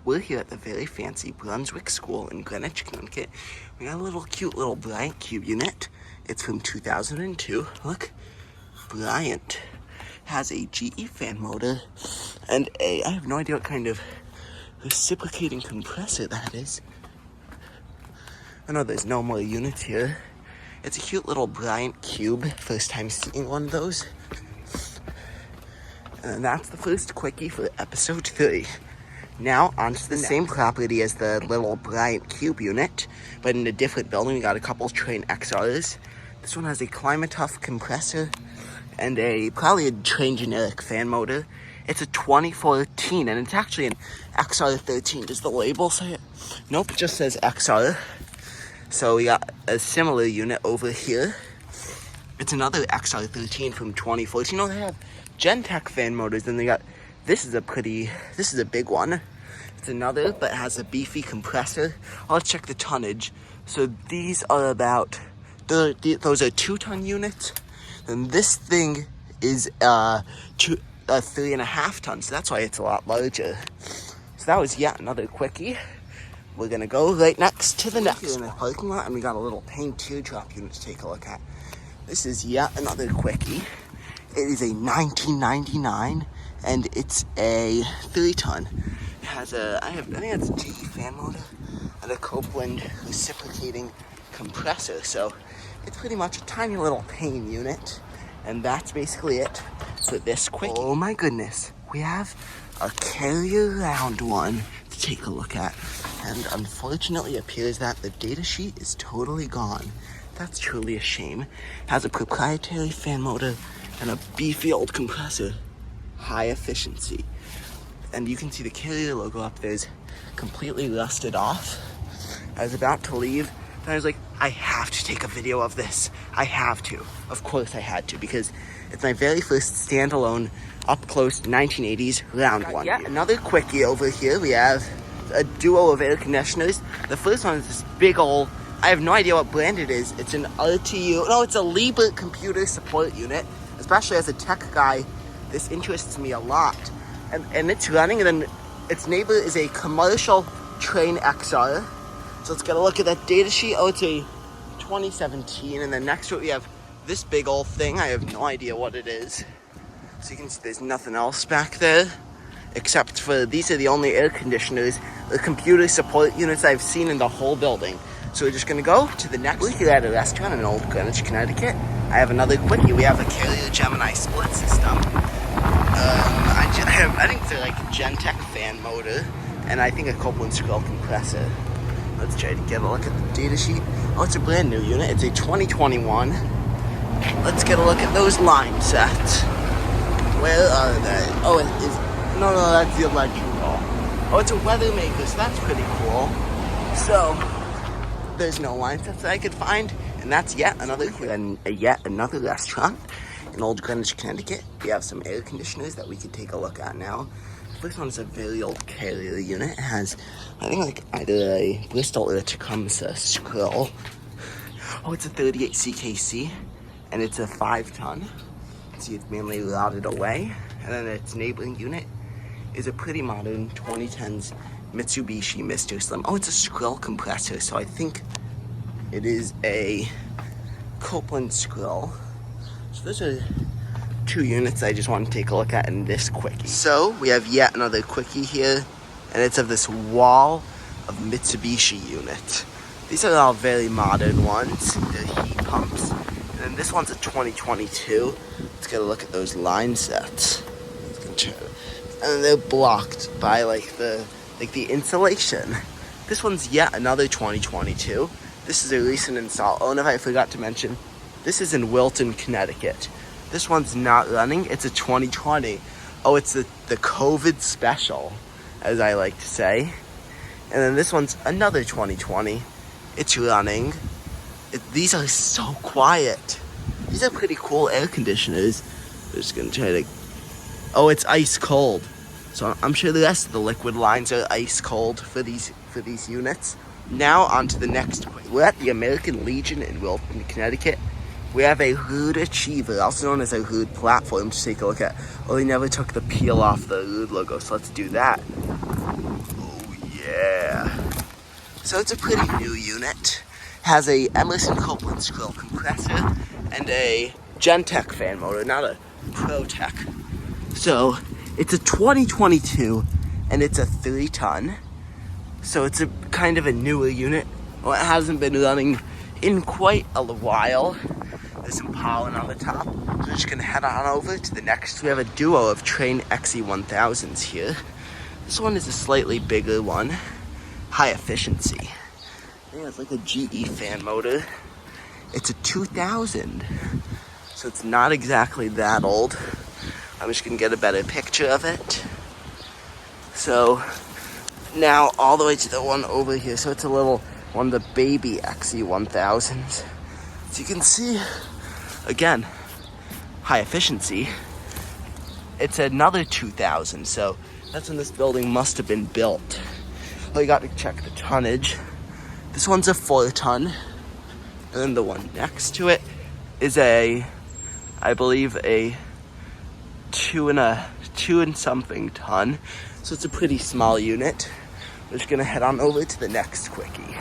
We're here at the very fancy Brunswick School in Greenwich, Connecticut. We got a little cute little Bryant cube unit. It's from 2002. Look, Bryant has a GE fan motor and I have no idea what kind of reciprocating compressor that is. I know there's no more units here. It's a cute little Bryant cube. First time seeing one of those. And that's the first quickie for episode 3. Now, onto the same property as the little Bryant cube unit, but in a different building. We got a couple Trane XRs. This one has a Climate-Tough compressor and probably a Trane generic fan motor. It's a 2014, and it's actually an XR13. Does the label say it? Nope, it just says XR. So we got a similar unit over here. It's another XR13 from 2014. Oh, they have Gentech fan motors, and they got, this is a big one. It's another, but it has a beefy compressor. Let's check the tonnage. So these are about, those are 2-ton units. And this thing is 3.5 tons. So that's why it's a lot larger. So that was yet another quickie. We're gonna go right next to the next one in the parking lot, and we got a little Payne Teardrop unit to take a look at. This is yet another quickie. It is a 1999, and it's a 3-ton. It has I think it's a GE fan motor and a Copeland reciprocating compressor. So it's pretty much a tiny little Payne unit, and that's basically it for this quickie. Oh my goodness, we have a carrier round one to take a look at, and unfortunately it appears that the data sheet is totally gone. That's truly a shame. It has a proprietary fan motor and a beefy old compressor. High efficiency. And you can see the carrier logo up there is completely rusted off. I was about to leave, and I was like, I have to take a video of this. I have to. Of course I had to, because it's my very first standalone, up-close 1980s round one. Yeah, another quickie over here. We have a duo of air conditioners. The first one is this big old, I have no idea what brand it is. It's an RTU, no, it's a Liebert computer support unit. Especially as a tech guy, this interests me a lot. And it's running, and then its neighbor is a commercial Trane XR. So let's get a look at that data sheet. Oh, it's a 2017, and then next to it we have this big old thing. I have no idea what it is. So you can see there's nothing else back there, except for these are the only air conditioners, the computer support units I've seen in the whole building. So we're just gonna go to the next. We're here at a restaurant in Old Greenwich, Connecticut. I have another quickie. We have a Carrier Gemini split system. I think they're like a Gentech fan motor, and I think a Copeland scroll compressor. Let's try to get a look at the data sheet. Oh, it's a brand new unit. It's a 2021. Let's get a look at those line sets. Where are they? Oh, it is. No, that's the electrical. Oh, it's a WeatherMaker, so that's pretty cool. So there's no line sets that I could find, and that's yet another restaurant in Old Greenwich, Connecticut. We have some air conditioners that we could take a look at now. This one is a very old Carrier unit. It has, I think, like either a Bristol or a Tecumseh scroll. Oh, it's a 38 CKC, and it's a 5-ton. See, it's mainly routed away, and then its neighboring unit is a pretty modern 2010s Mitsubishi Mr. Slim. Oh, it's a scroll compressor, so I think it is a Copeland scroll. So those are 2 units I just want to take a look at in this quickie. So we have yet another quickie here, and it's of this wall of Mitsubishi unit. These are all very modern ones. They're heat pumps. And then this one's a 2022. Let's get a look at those line sets. And they're blocked by the insulation. This one's yet another 2022. This is a recent install. Oh, and if I forgot to mention, this is in Wilton, Connecticut. This one's not running. It's a 2020. Oh, it's the COVID special, as I like to say. And then this one's another 2020. It's running. These are so quiet. These are pretty cool air conditioners. I'm just gonna try to. Oh, it's ice cold. So I'm sure the rest of the liquid lines are ice cold for these units. Now on to the next point. We're at the American Legion in Wilton, Connecticut. We have a Ruud Achiever, also known as a Ruud platform, to take a look at. Oh, they never took the peel off the Ruud logo, so let's do that. Oh So it's a pretty new unit. Has a Emerson Copeland scroll compressor and a Gentech fan motor, not a ProTech. So it's a 2022 and it's a 3-ton. So it's a kind of a newer unit. Well, it hasn't been running in quite a while. There's some pollen on the top. So we're just gonna head on over to the next. We have a duo of Trane XR1000s here. This one is a slightly bigger one, high efficiency. Yeah, it's like a GE fan motor. It's a 2000, so it's not exactly that old. I'm just gonna get a better picture of it. So now all the way to the one over here. So it's a little one of the baby XE1000s. So you can see, again, high efficiency. It's another 2000, so that's when this building must have been built. Well, you got to check the tonnage. This one's a 4-ton, and then the one next to it is I believe a 2 and something ton. So it's a pretty small unit. We're just gonna head on over to the next quickie.